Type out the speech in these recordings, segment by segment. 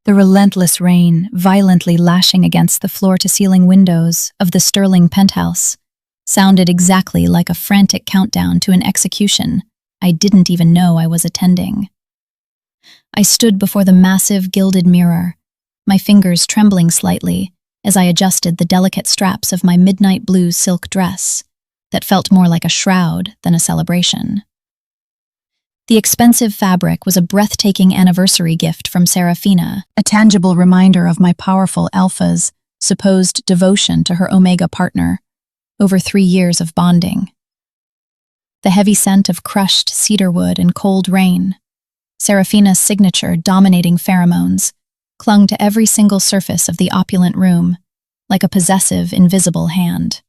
The relentless rain, violently lashing against the floor-to-ceiling windows of the Sterling penthouse, sounded exactly like a frantic countdown to an execution I didn't even know I was attending. I stood before the massive gilded mirror, my fingers trembling slightly as I adjusted the delicate straps of my midnight blue silk dress that felt more like a shroud than a celebration. The expensive fabric was a breathtaking anniversary gift from Serafina, a tangible reminder of my powerful alpha's supposed devotion to her Omega partner over 3 years of bonding. The heavy scent of crushed cedarwood and cold rain, Serafina's signature dominating pheromones, clung to every single surface of the opulent room like a possessive, invisible hand.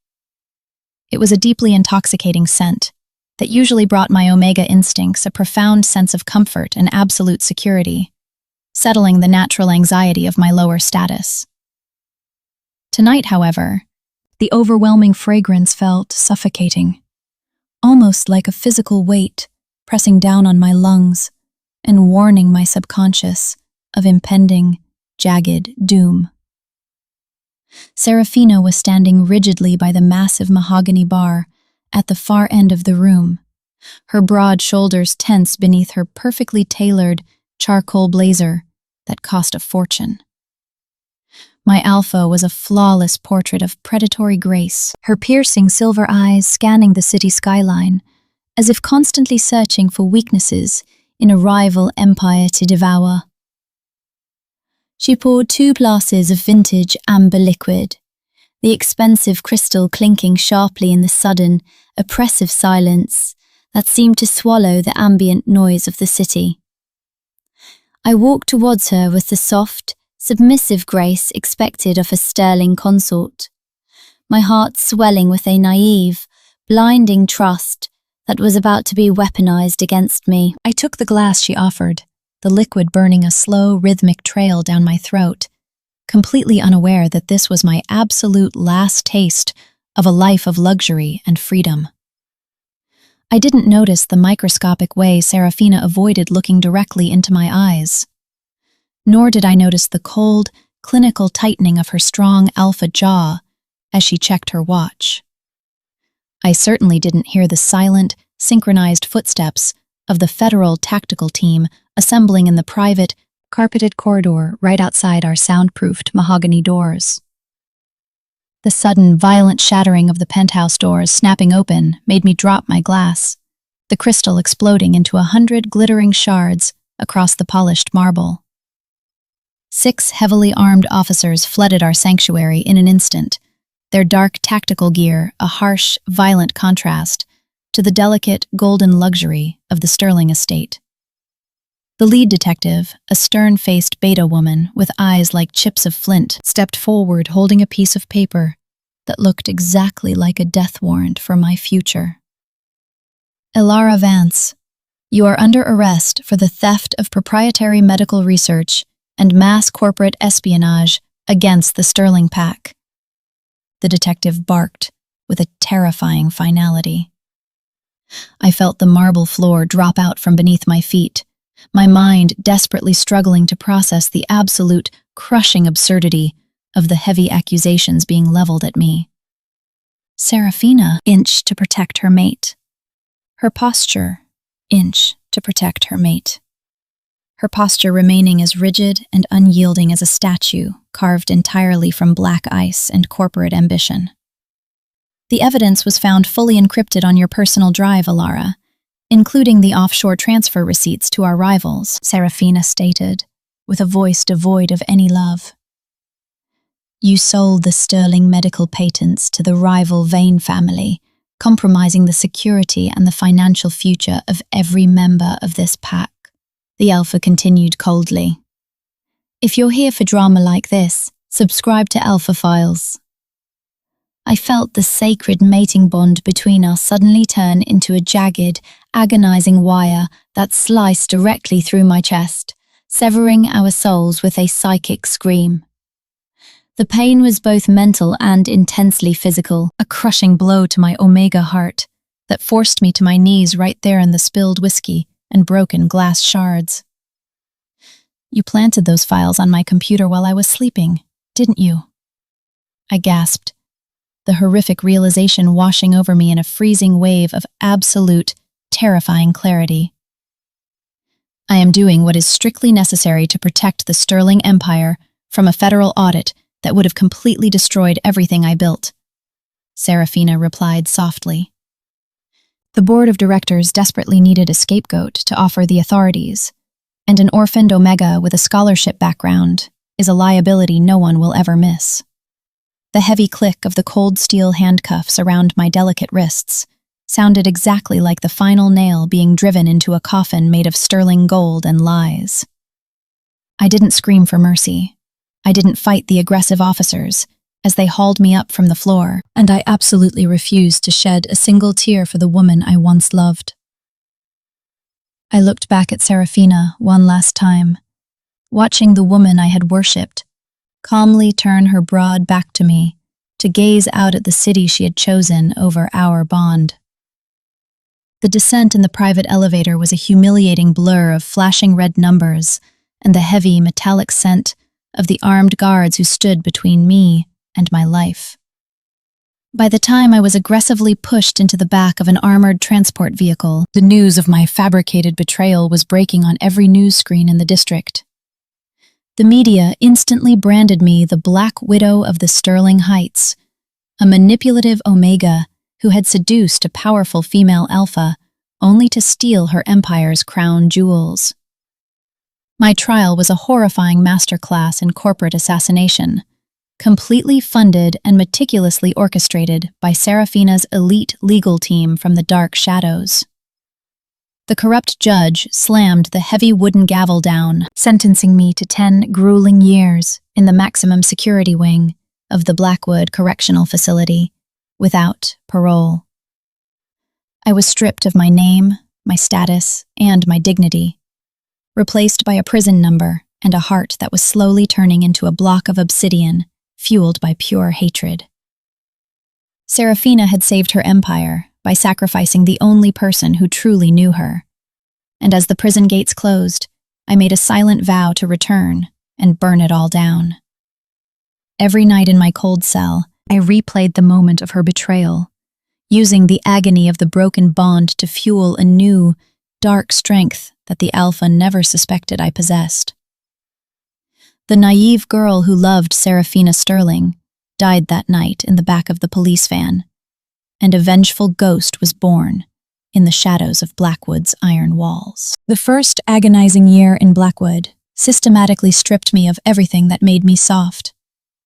It was a deeply intoxicating scent that usually brought my Omega instincts a profound sense of comfort and absolute security, settling the natural anxiety of my lower status. Tonight, however, the overwhelming fragrance felt suffocating, almost like a physical weight pressing down on my lungs and warning my subconscious of impending, jagged doom. Serafina was standing rigidly by the massive mahogany bar at the far end of the room, her broad shoulders tense beneath her perfectly tailored charcoal blazer that cost a fortune. My alpha was a flawless portrait of predatory grace, her piercing silver eyes scanning the city skyline, as if constantly searching for weaknesses in a rival empire to devour. She poured 2 glasses of vintage amber liquid, the expensive crystal clinking sharply in the sudden, oppressive silence that seemed to swallow the ambient noise of the city. I walked towards her with the soft, submissive grace expected of a sterling consort, my heart swelling with a naive, blinding trust that was about to be weaponized against me. I took the glass she offered, the liquid burning a slow, rhythmic trail down my throat, completely unaware that this was my absolute last taste of a life of luxury and freedom. I didn't notice the microscopic way Serafina avoided looking directly into my eyes. Nor did I notice the cold, clinical tightening of her strong alpha jaw as she checked her watch. I certainly didn't hear the silent, synchronized footsteps of the federal tactical team assembling in the private, carpeted corridor right outside our soundproofed mahogany doors. The sudden, violent shattering of the penthouse doors snapping open made me drop my glass, the crystal exploding into 100 glittering shards across the polished marble. 6 heavily armed officers flooded our sanctuary in an instant, their dark tactical gear a harsh, violent contrast to the delicate, golden luxury of the Sterling estate. The lead detective, a stern-faced beta woman with eyes like chips of flint, stepped forward holding a piece of paper that looked exactly like a death warrant for my future. Elara Vance, you are under arrest for the theft of proprietary medical research and mass corporate espionage against the Sterling Pack. The detective barked with a terrifying finality. I felt the marble floor drop out from beneath my feet, my mind desperately struggling to process the absolute, crushing absurdity of the heavy accusations being leveled at me. Serafina inched to protect her mate. Her posture inched to protect her mate. Her posture remaining as rigid and unyielding as a statue carved entirely from black ice and corporate ambition. The evidence was found fully encrypted on your personal drive, Elara, including the offshore transfer receipts to our rivals, Serafina stated, with a voice devoid of any love. You sold the Sterling medical patents to the rival Vane family, compromising the security and the financial future of every member of this pack, the Alpha continued coldly. If you're here for drama like this, subscribe to Alpha Files. I felt the sacred mating bond between us suddenly turn into a jagged, agonizing wire that sliced directly through my chest, severing our souls with a psychic scream. The pain was both mental and intensely physical, a crushing blow to my Omega heart that forced me to my knees right there in the spilled whiskey and broken glass shards. You planted those files on my computer while I was sleeping, didn't you? I gasped, the horrific realization washing over me in a freezing wave of absolute, terrifying clarity. I am doing what is strictly necessary to protect the Sterling Empire from a federal audit that would have completely destroyed everything I built, Serafina replied softly. The board of directors desperately needed a scapegoat to offer the authorities, and an orphaned Omega with a scholarship background is a liability no one will ever miss. The heavy click of the cold steel handcuffs around my delicate wrists sounded exactly like the final nail being driven into a coffin made of sterling gold and lies. I didn't scream for mercy. I didn't fight the aggressive officers as they hauled me up from the floor, and I absolutely refused to shed a single tear for the woman I once loved. I looked back at Serafina one last time, watching the woman I had worshipped calmly turn her broad back to me to gaze out at the city she had chosen over our bond. The descent in the private elevator was a humiliating blur of flashing red numbers and the heavy metallic scent of the armed guards who stood between me and my life. By the time I was aggressively pushed into the back of an armored transport vehicle, the news of my fabricated betrayal was breaking on every news screen in the district. The media instantly branded me the Black Widow of the Sterling Heights, a manipulative Omega who had seduced a powerful female alpha only to steal her empire's crown jewels. My trial was a horrifying masterclass in corporate assassination, completely funded and meticulously orchestrated by Serafina's elite legal team from the dark shadows. The corrupt judge slammed the heavy wooden gavel down, sentencing me to 10 grueling years in the maximum security wing of the Blackwood Correctional Facility, without parole. I was stripped of my name, my status, and my dignity, replaced by a prison number and a heart that was slowly turning into a block of obsidian, fueled by pure hatred. Serafina had saved her empire by sacrificing the only person who truly knew her. And as the prison gates closed, I made a silent vow to return and burn it all down. Every night in my cold cell, I replayed the moment of her betrayal, using the agony of the broken bond to fuel a new, dark strength that the Alpha never suspected I possessed. The naive girl who loved Serafina Sterling died that night in the back of the police van, and a vengeful ghost was born in the shadows of Blackwood's iron walls. The first agonizing year in Blackwood systematically stripped me of everything that made me soft,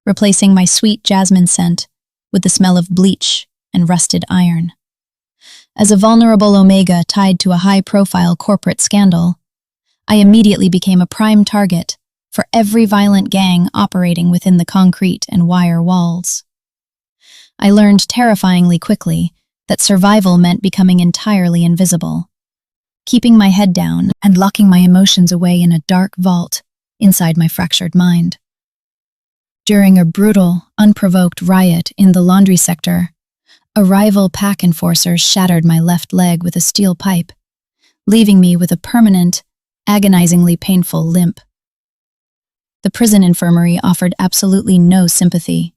replacing my sweet jasmine scent with the smell of bleach and rusted iron. As a vulnerable Omega tied to a high-profile corporate scandal, I immediately became a prime target for every violent gang operating within the concrete and wire walls. I learned terrifyingly quickly that survival meant becoming entirely invisible, keeping my head down and locking my emotions away in a dark vault inside my fractured mind. During a brutal, unprovoked riot in the laundry sector, a rival pack enforcer shattered my left leg with a steel pipe, leaving me with a permanent, agonizingly painful limp. The prison infirmary offered absolutely no sympathy,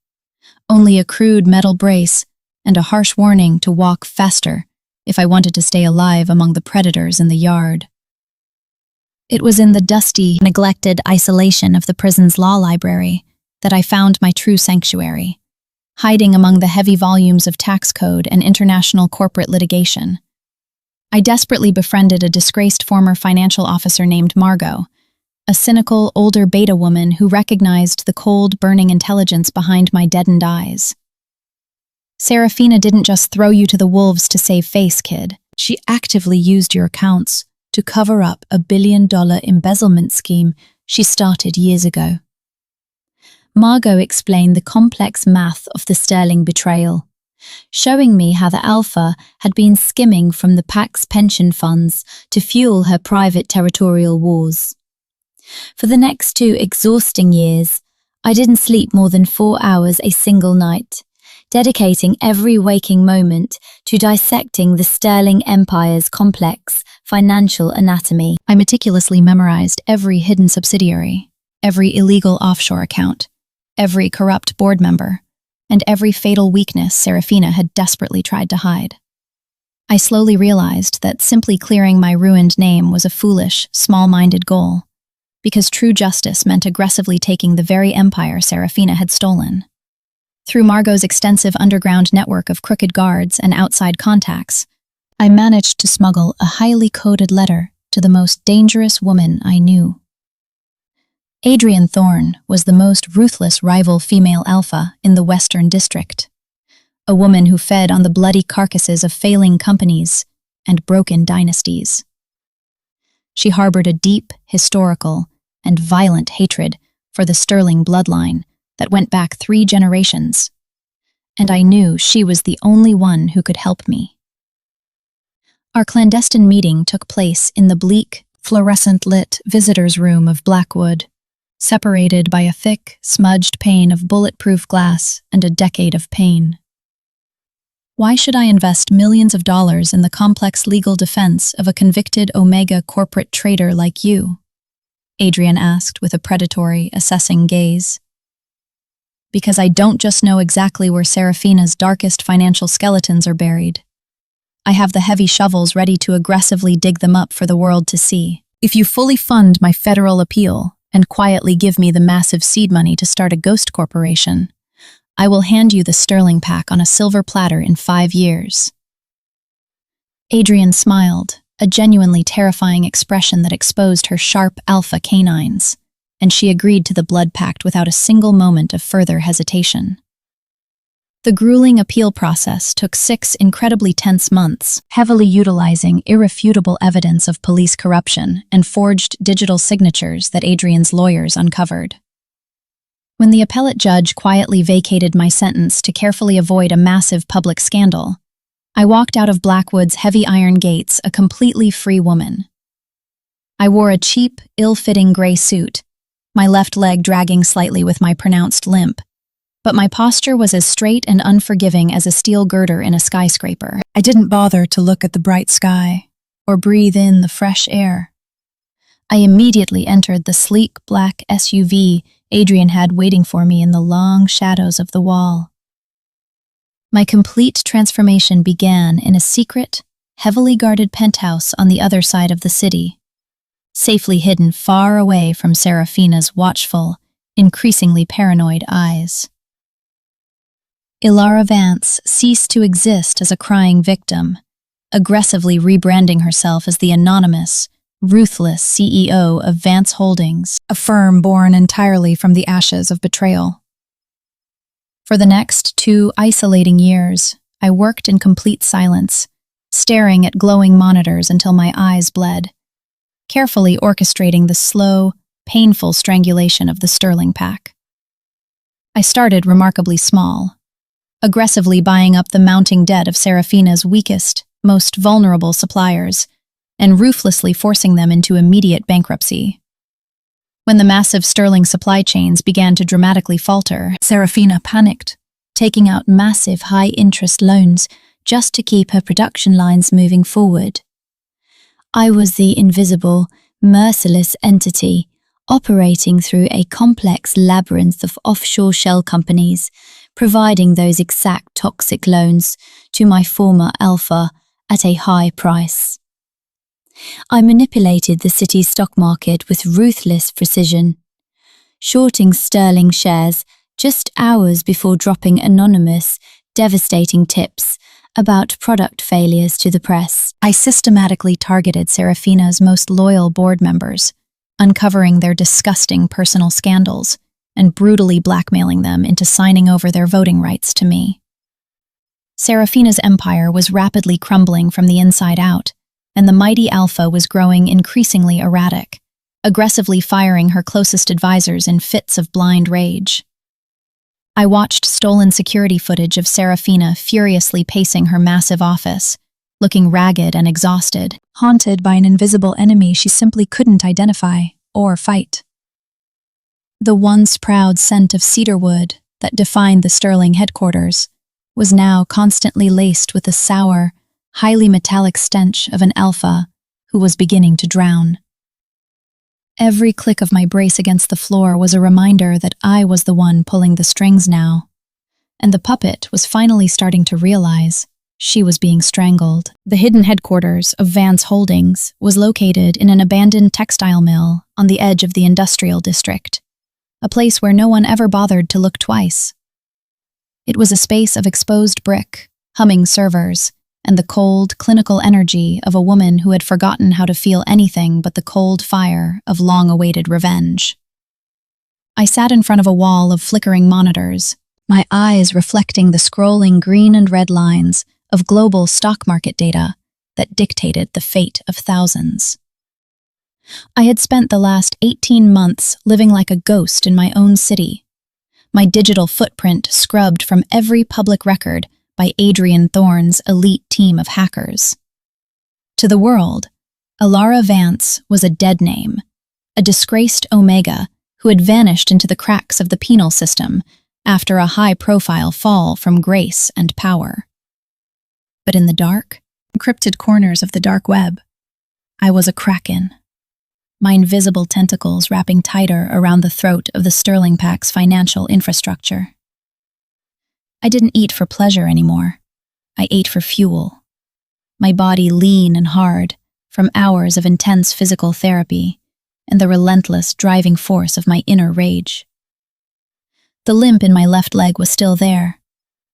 only a crude metal brace and a harsh warning to walk faster if I wanted to stay alive among the predators in the yard. It was in the dusty, neglected isolation of the prison's law library that I found my true sanctuary, hiding among the heavy volumes of tax code and international corporate litigation. I desperately befriended a disgraced former financial officer named Margot, a cynical, older beta woman who recognized the cold, burning intelligence behind my deadened eyes. Serafina didn't just throw you to the wolves to save face, kid. She actively used your accounts to cover up a $1 billion embezzlement scheme she started years ago. Margot explained the complex math of the Sterling betrayal, showing me how the Alpha had been skimming from the PAC's pension funds to fuel her private territorial wars. For the next 2 exhausting years, I didn't sleep more than 4 hours a single night, dedicating every waking moment to dissecting the Sterling Empire's complex financial anatomy. I meticulously memorized every hidden subsidiary, every illegal offshore account, every corrupt board member, and every fatal weakness Serafina had desperately tried to hide. I slowly realized that simply clearing my ruined name was a foolish, small-minded goal, because true justice meant aggressively taking the very empire Serafina had stolen. Through Margot's extensive underground network of crooked guards and outside contacts, I managed to smuggle a highly coded letter to the most dangerous woman I knew. Adrienne Thorne was the most ruthless rival female alpha in the Western District, a woman who fed on the bloody carcasses of failing companies and broken dynasties. She harbored a deep, historical, and violent hatred for the Sterling bloodline that went back 3 generations, and I knew she was the only one who could help me. Our clandestine meeting took place in the bleak, fluorescent-lit visitors' room of Blackwood, separated by a thick, smudged pane of bulletproof glass and a decade of pain. Why should I invest millions of dollars in the complex legal defense of a convicted Omega corporate traitor like you? Adrienne asked with a predatory, assessing gaze. Because I don't just know exactly where Serafina's darkest financial skeletons are buried. I have the heavy shovels ready to aggressively dig them up for the world to see. If you fully fund my federal appeal and quietly give me the massive seed money to start a ghost corporation, I will hand you the Sterling pack on a silver platter in 5 years. Adrienne smiled, a genuinely terrifying expression that exposed her sharp alpha canines, and she agreed to the blood pact without a single moment of further hesitation. The grueling appeal process took 6 incredibly tense months, heavily utilizing irrefutable evidence of police corruption and forged digital signatures that Adrienne's lawyers uncovered. When the appellate judge quietly vacated my sentence to carefully avoid a massive public scandal, I walked out of Blackwood's heavy iron gates a completely free woman. I wore a cheap, ill-fitting gray suit, my left leg dragging slightly with my pronounced limp, but my posture was as straight and unforgiving as a steel girder in a skyscraper. I didn't bother to look at the bright sky or breathe in the fresh air. I immediately entered the sleek black SUV Adrienne had waiting for me in the long shadows of the wall. My complete transformation began in a secret, heavily guarded penthouse on the other side of the city, safely hidden far away from Serafina's watchful, increasingly paranoid eyes. Elara Vance ceased to exist as a crying victim, aggressively rebranding herself as the anonymous, ruthless CEO of Vance Holdings, a firm born entirely from the ashes of betrayal. For the next 2 isolating years, I worked in complete silence, staring at glowing monitors until my eyes bled, carefully orchestrating the slow, painful strangulation of the Sterling pack. I started remarkably small, aggressively buying up the mounting debt of Serafina's weakest, most vulnerable suppliers, and ruthlessly forcing them into immediate bankruptcy. When the massive Sterling supply chains began to dramatically falter, Serafina panicked, taking out massive high-interest loans just to keep her production lines moving forward. I was the invisible, merciless entity operating through a complex labyrinth of offshore shell companies, providing those exact toxic loans to my former alpha at a high price. I manipulated the city's stock market with ruthless precision, shorting Sterling shares just hours before dropping anonymous, devastating tips about product failures to the press. I systematically targeted Serafina's most loyal board members, uncovering their disgusting personal scandals and brutally blackmailing them into signing over their voting rights to me. Serafina's empire was rapidly crumbling from the inside out, and the mighty alpha was growing increasingly erratic, aggressively firing her closest advisors in fits of blind rage. I watched stolen security footage of Serafina furiously pacing her massive office, looking ragged and exhausted, haunted by an invisible enemy she simply couldn't identify or fight. The once proud scent of cedarwood that defined the Sterling headquarters was now constantly laced with the sour, highly metallic stench of an alpha who was beginning to drown. Every click of my brace against the floor was a reminder that I was the one pulling the strings now, and the puppet was finally starting to realize she was being strangled. The hidden headquarters of Vance Holdings was located in an abandoned textile mill on the edge of the industrial district, a place where no one ever bothered to look twice. It was a space of exposed brick, humming servers, and the cold, clinical energy of a woman who had forgotten how to feel anything but the cold fire of long-awaited revenge. I sat in front of a wall of flickering monitors, my eyes reflecting the scrolling green and red lines of global stock market data that dictated the fate of thousands. I had spent the last 18 months living like a ghost in my own city, my digital footprint scrubbed from every public record by Adrian Thorne's elite team of hackers. To the world, Elara Vance was a dead name, a disgraced Omega who had vanished into the cracks of the penal system after a high-profile fall from grace and power. But in the dark, encrypted corners of the dark web, I was a kraken, my invisible tentacles wrapping tighter around the throat of the Sterling Pack's financial infrastructure. I didn't eat for pleasure anymore. I ate for fuel, my body lean and hard from hours of intense physical therapy and the relentless driving force of my inner rage. The limp in my left leg was still there,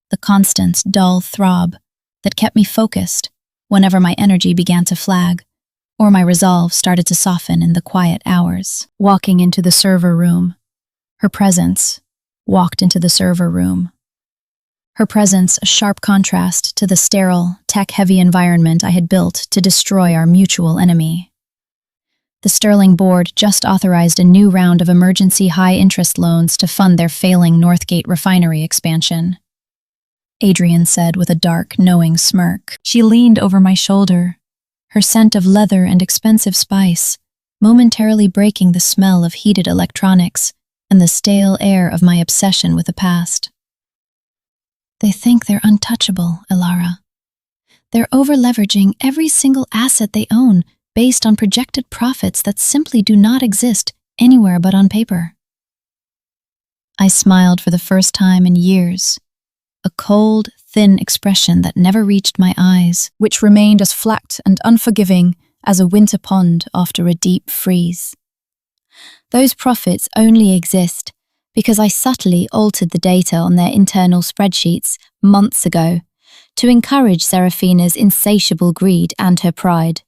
the constant, dull throb that kept me focused whenever my energy began to flag or my resolve started to soften in the quiet hours. Walking into the server room, her presence walked into the server room. Her presence a sharp contrast to the sterile, tech-heavy environment I had built to destroy our mutual enemy. The Sterling board just authorized a new round of emergency high-interest loans to fund their failing Northgate refinery expansion, Adrian said with a dark, knowing smirk. She leaned over my shoulder, her scent of leather and expensive spice momentarily breaking the smell of heated electronics and the stale air of my obsession with the past. They think they're untouchable, Elara. They're over-leveraging every single asset they own based on projected profits that simply do not exist anywhere but on paper. I smiled for the first time in years, a cold, thin expression that never reached my eyes, which remained as flat and unforgiving as a winter pond after a deep freeze. Those profits only exist because I subtly altered the data on their internal spreadsheets months ago to encourage Serafina's insatiable greed and her pride.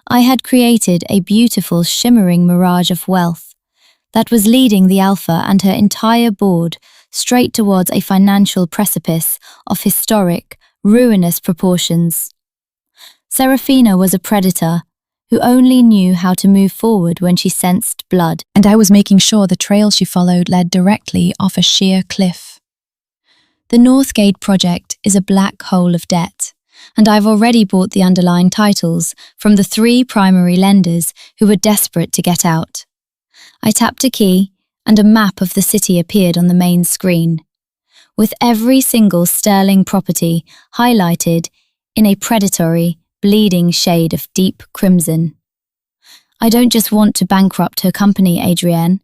I had created a beautiful, shimmering mirage of wealth that was leading the Alpha and her entire board straight towards a financial precipice of historic, ruinous proportions. Serafina was a predator who only knew how to move forward when she sensed blood, and I was making sure the trail she followed led directly off a sheer cliff. The Northgate project is a black hole of debt, and I've already bought the underlying titles from the 3 primary lenders who were desperate to get out. I tapped a key, and a map of the city appeared on the main screen, with every single sterling property highlighted in a predatory, bleeding shade of deep crimson. I don't just want to bankrupt her company, Adrienne.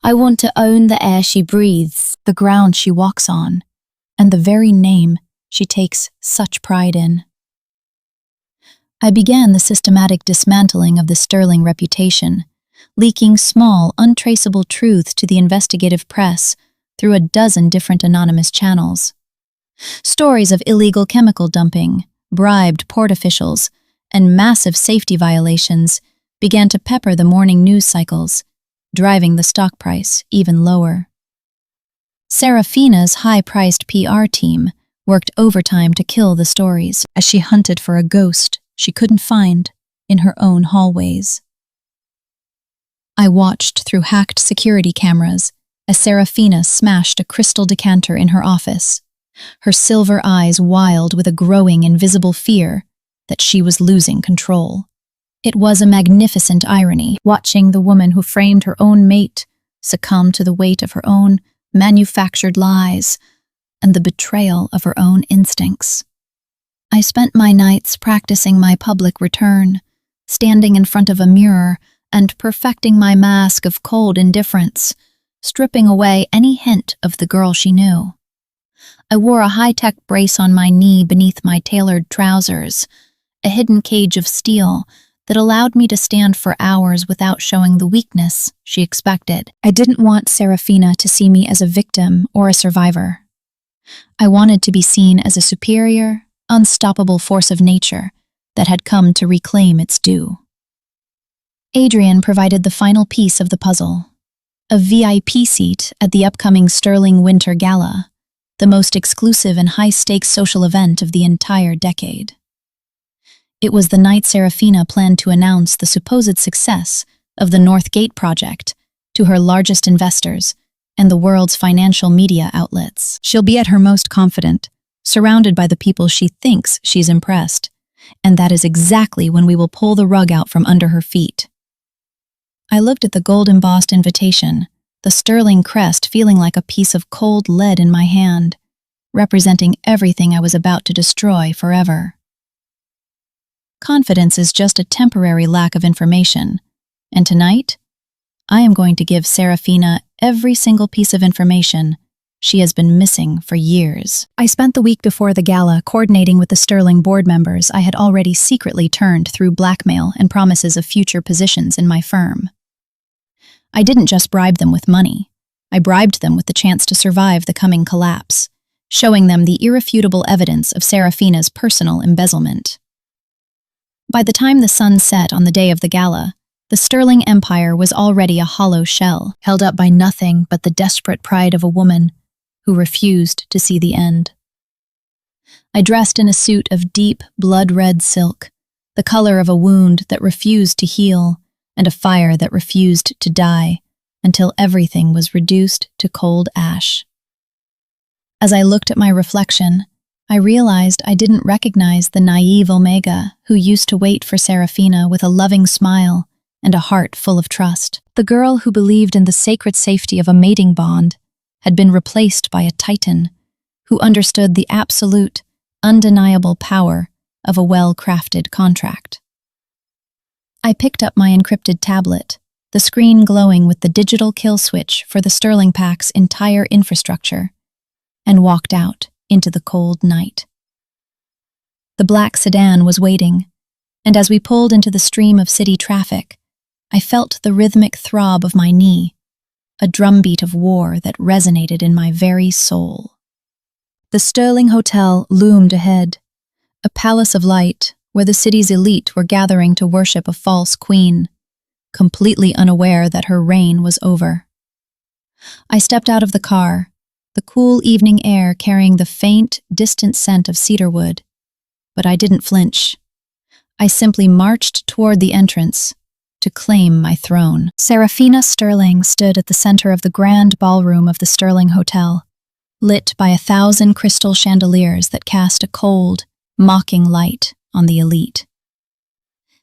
I want to own the air she breathes, the ground she walks on, and the very name she takes such pride in. I began the systematic dismantling of the Sterling reputation, leaking small, untraceable truths to the investigative press through a dozen different anonymous channels. Stories of illegal chemical dumping, bribed port officials, and massive safety violations began to pepper the morning news cycles, driving the stock price even lower. Serafina's high-priced PR team worked overtime to kill the stories as she hunted for a ghost she couldn't find in her own hallways. I watched through hacked security cameras as Serafina smashed a crystal decanter in her office, her silver eyes wild with a growing invisible fear that she was losing control. It was a magnificent irony, watching the woman who framed her own mate succumb to the weight of her own manufactured lies and the betrayal of her own instincts. I spent my nights practicing my public return, standing in front of a mirror and perfecting my mask of cold indifference, stripping away any hint of the girl she knew. I wore a high-tech brace on my knee beneath my tailored trousers, a hidden cage of steel that allowed me to stand for hours without showing the weakness she expected. I didn't want Serafina to see me as a victim or a survivor. I wanted to be seen as a superior, unstoppable force of nature that had come to reclaim its due. Adrian provided the final piece of the puzzle, a VIP seat at the upcoming Sterling Winter Gala, the most exclusive and high-stakes social event of the entire decade. It was the night Serafina planned to announce the supposed success of the North Gate project to her largest investors and the world's financial media outlets. She'll be at her most confident, surrounded by the people she thinks she's impressed, and that is exactly when we will pull the rug out from under her feet. I looked at the gold-embossed invitation, the sterling crest feeling like a piece of cold lead in my hand, representing everything I was about to destroy forever. Confidence is just a temporary lack of information, and tonight, I am going to give Serafina every single piece of information she has been missing for years. I spent the week before the gala coordinating with the Sterling board members I had already secretly turned through blackmail and promises of future positions in my firm. I didn't just bribe them with money. I bribed them with the chance to survive the coming collapse, showing them the irrefutable evidence of Serafina's personal embezzlement. By the time the sun set on the day of the gala, the Sterling empire was already a hollow shell, held up by nothing but the desperate pride of a woman who refused to see the end. I dressed in a suit of deep, blood-red silk, the color of a wound that refused to heal and a fire that refused to die, until everything was reduced to cold ash. As I looked at my reflection, I realized I didn't recognize the naive Omega who used to wait for Serafina with a loving smile and a heart full of trust. The girl who believed in the sacred safety of a mating bond had been replaced by a titan who understood the absolute, undeniable power of a well-crafted contract. I picked up my encrypted tablet, the screen glowing with the digital kill switch for the Sterling Pack's entire infrastructure, and walked out into the cold night. The black sedan was waiting, and as we pulled into the stream of city traffic, I felt the rhythmic throb of my knee, a drumbeat of war that resonated in my very soul. The Sterling Hotel loomed ahead, a palace of light where the city's elite were gathering to worship a false queen, completely unaware that her reign was over. I stepped out of the car, the cool evening air carrying the faint, distant scent of cedarwood, but I didn't flinch. I simply marched toward the entrance to claim my throne. Serafina Sterling stood at the center of the grand ballroom of the Sterling Hotel, lit by 1,000 crystal chandeliers that cast a cold, mocking light on the elite.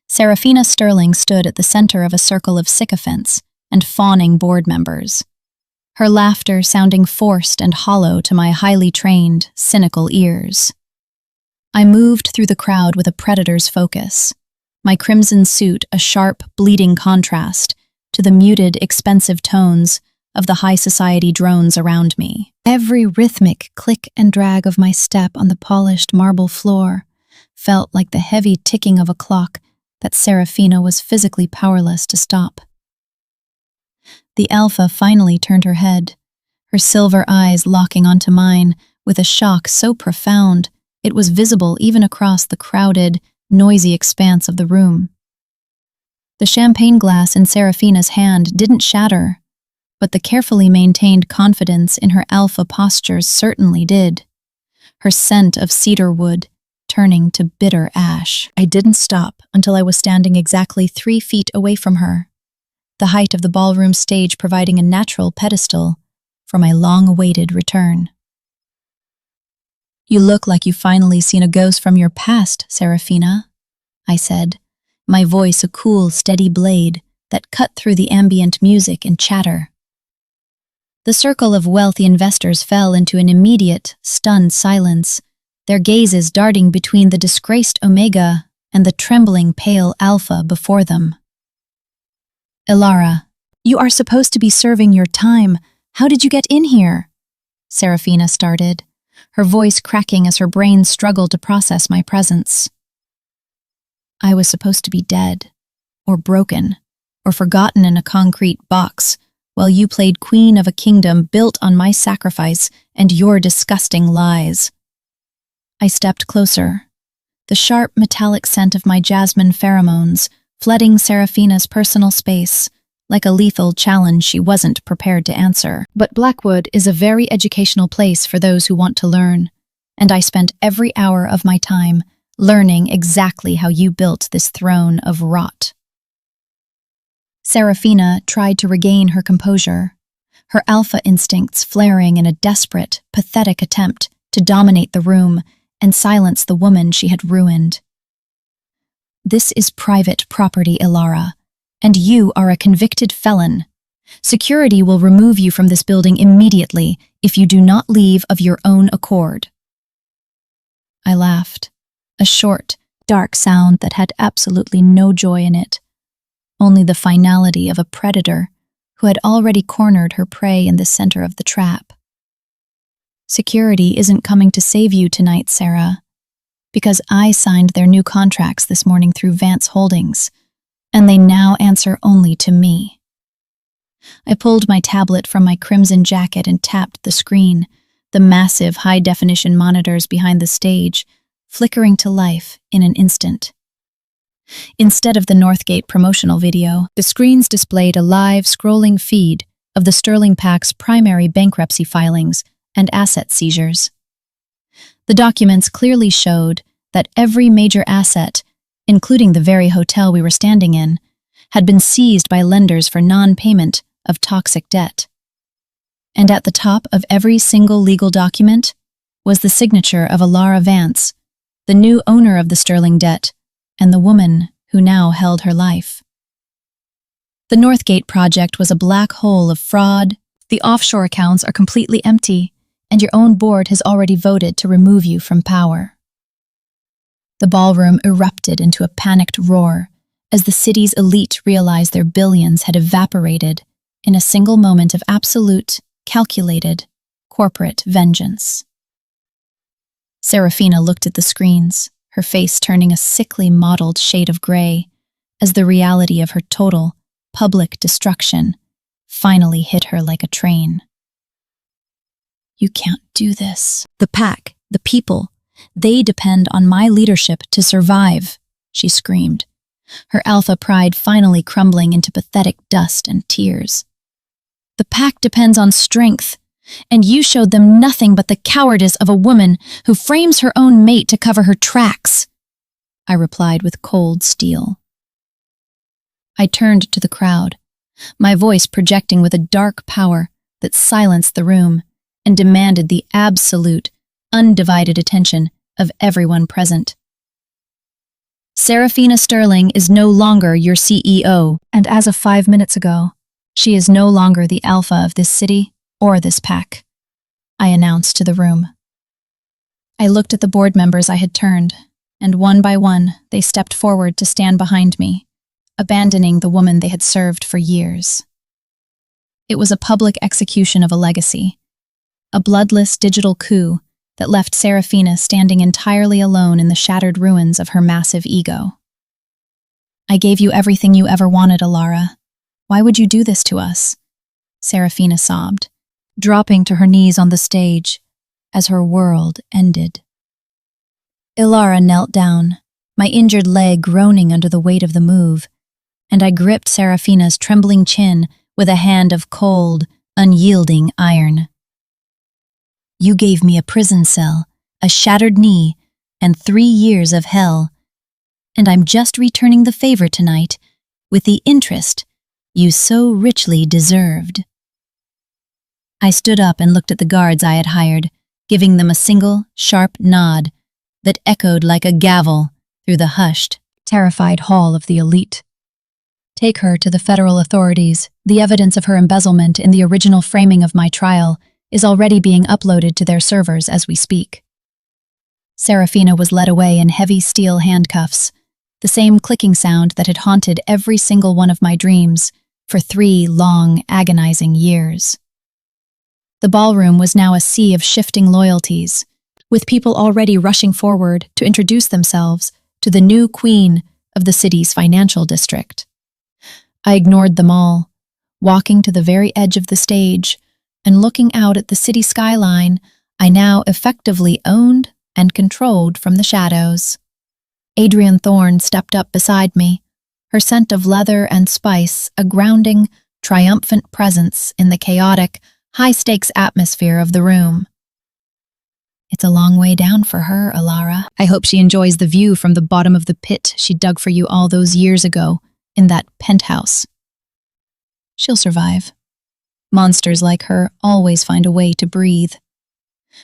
Serafina Sterling stood at the center of a circle of sycophants and fawning board members, her laughter sounding forced and hollow to my highly trained, cynical ears. I moved through the crowd with a predator's focus, my crimson suit a sharp, bleeding contrast to the muted, expensive tones of the high society drones around me. Every rhythmic click and drag of my step on the polished marble floor felt like the heavy ticking of a clock that Serafina was physically powerless to stop. The Alpha finally turned her head, her silver eyes locking onto mine with a shock so profound it was visible even across the crowded, noisy expanse of the room. The champagne glass in Serafina's hand didn't shatter, but the carefully maintained confidence in her alpha postures certainly did, her scent of cedar wood turning to bitter ash. I didn't stop until I was standing exactly 3 feet away from her, the height of the ballroom stage providing a natural pedestal for my long-awaited return. "You look like you've finally seen a ghost from your past, Serafina," I said, my voice a cool, steady blade that cut through the ambient music and chatter. The circle of wealthy investors fell into an immediate, stunned silence, their gazes darting between the disgraced Omega and the trembling pale Alpha before them. "Elara, you are supposed to be serving your time. How did you get in here?" Serafina started, her voice cracking as her brain struggled to process my presence. "I was supposed to be dead, or broken, or forgotten in a concrete box, while you played queen of a kingdom built on my sacrifice and your disgusting lies." I stepped closer, the sharp metallic scent of my jasmine pheromones flooding Serafina's personal space, like a lethal challenge she wasn't prepared to answer. But Blackwood is a very educational place for those who want to learn, and I spent every hour of my time learning exactly how you built this throne of rot. Serafina tried to regain her composure, her alpha instincts flaring in a desperate, pathetic attempt to dominate the room and silence the woman she had ruined. "This is private property, Elara, and you are a convicted felon. Security will remove you from this building immediately if you do not leave of your own accord." I laughed, a short, dark sound that had absolutely no joy in it, only the finality of a predator who had already cornered her prey in the center of the trap. "Security isn't coming to save you tonight, Sarah, because I signed their new contracts this morning through Vance Holdings, and they now answer only to me." I pulled my tablet from my crimson jacket and tapped the screen, the massive high-definition monitors behind the stage, flickering to life in an instant. Instead of the Northgate promotional video, the screens displayed a live, scrolling feed of the Sterling PAC's primary bankruptcy filings and asset seizures. The documents clearly showed that every major asset, including the very hotel we were standing in, had been seized by lenders for non-payment of toxic debt. And at the top of every single legal document was the signature of Elara Vance, the new owner of the Sterling debt, and the woman who now held her life. The Northgate project was a black hole of fraud. The offshore accounts are completely empty, and your own board has already voted to remove you from power. The ballroom erupted into a panicked roar as the city's elite realized their billions had evaporated in a single moment of absolute, calculated, corporate vengeance. Serafina looked at the screens, her face turning a sickly mottled shade of gray as the reality of her total, public destruction finally hit her like a train. "You can't do this. The PAC, the people, they depend on my leadership to survive," she screamed, her alpha pride finally crumbling into pathetic dust and tears. "The PAC depends on strength, and you showed them nothing but the cowardice of a woman who frames her own mate to cover her tracks," I replied with cold steel. I turned to the crowd, my voice projecting with a dark power that silenced the room and demanded the absolute, undivided attention of everyone present. "Serafina Sterling is no longer your CEO, and as of 5 minutes ago, she is no longer the alpha of this city or this PAC," I announced to the room. I looked at the board members I had turned, and one by one they stepped forward to stand behind me, abandoning the woman they had served for years. It was a public execution of a legacy, a bloodless digital coup that left Serafina standing entirely alone in the shattered ruins of her massive ego. "I gave you everything you ever wanted, Elara. Why would you do this to us?" Serafina sobbed, dropping to her knees on the stage as her world ended. Elara knelt down, my injured leg groaning under the weight of the move, and I gripped Serafina's trembling chin with a hand of cold, unyielding iron. "You gave me a prison cell, a shattered knee, and 3 years of hell, and I'm just returning the favor tonight with the interest you so richly deserved." I stood up and looked at the guards I had hired, giving them a single, sharp nod that echoed like a gavel through the hushed, terrified hall of the elite. Take her to the federal authorities. The evidence of her embezzlement in the original framing of my trial is already being uploaded to their servers as we speak. Serafina was led away in heavy steel handcuffs, the same clicking sound that had haunted every single one of my dreams for 3 long, agonizing years. The ballroom was now a sea of shifting loyalties, with people already rushing forward to introduce themselves to the new queen of the city's financial district. I ignored them all, walking to the very edge of the stage and looking out at the city skyline I now effectively owned and controlled from the shadows. Adrienne Thorne stepped up beside me, her scent of leather and spice a grounding, triumphant presence in the chaotic, high-stakes atmosphere of the room. It's a long way down for her, Elara. I hope she enjoys the view from the bottom of the pit she dug for you all those years ago in that penthouse. She'll survive. Monsters like her always find a way to breathe.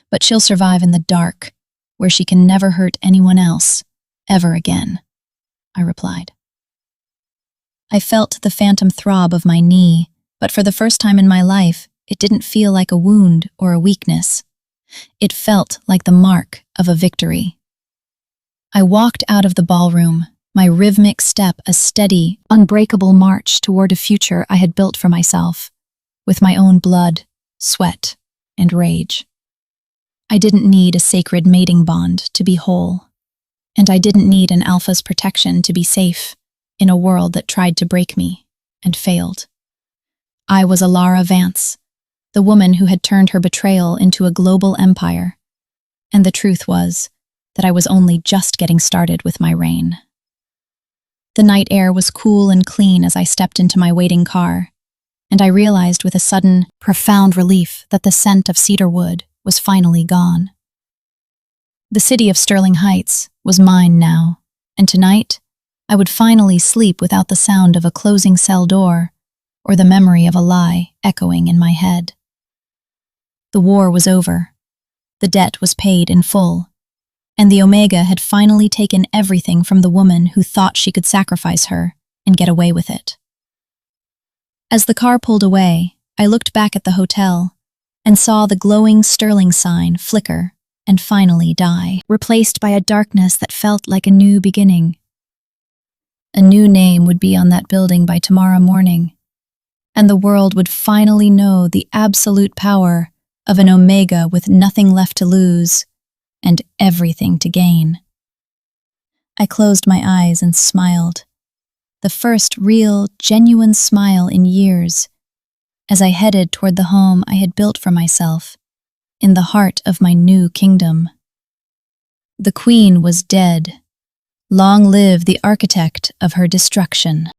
But she'll survive in the dark, where she can never hurt anyone else, ever again, I replied. I felt the phantom throb of my knee, but for the first time in my life, it didn't feel like a wound or a weakness. It felt like the mark of a victory. I walked out of the ballroom, my rhythmic step a steady, unbreakable march toward a future I had built for myself, with my own blood, sweat, and rage. I didn't need a sacred mating bond to be whole, and I didn't need an alpha's protection to be safe in a world that tried to break me and failed. I was Elara Vance, the woman who had turned her betrayal into a global empire, and the truth was that I was only just getting started with my reign. The night air was cool and clean as I stepped into my waiting car, and I realized with a sudden, profound relief that the scent of cedar wood was finally gone. The city of Sterling Heights was mine now, and tonight I would finally sleep without the sound of a closing cell door or the memory of a lie echoing in my head. The war was over. The debt was paid in full, and the Omega had finally taken everything from the woman who thought she could sacrifice her and get away with it. As the car pulled away, I looked back at the hotel and saw the glowing Sterling sign flicker and finally die, replaced by a darkness that felt like a new beginning. A new name would be on that building by tomorrow morning, and the world would finally know the absolute power of an Omega with nothing left to lose and everything to gain. I closed my eyes and smiled, the first real, genuine smile in years, as I headed toward the home I had built for myself, in the heart of my new kingdom. The queen was dead. Long live the architect of her destruction.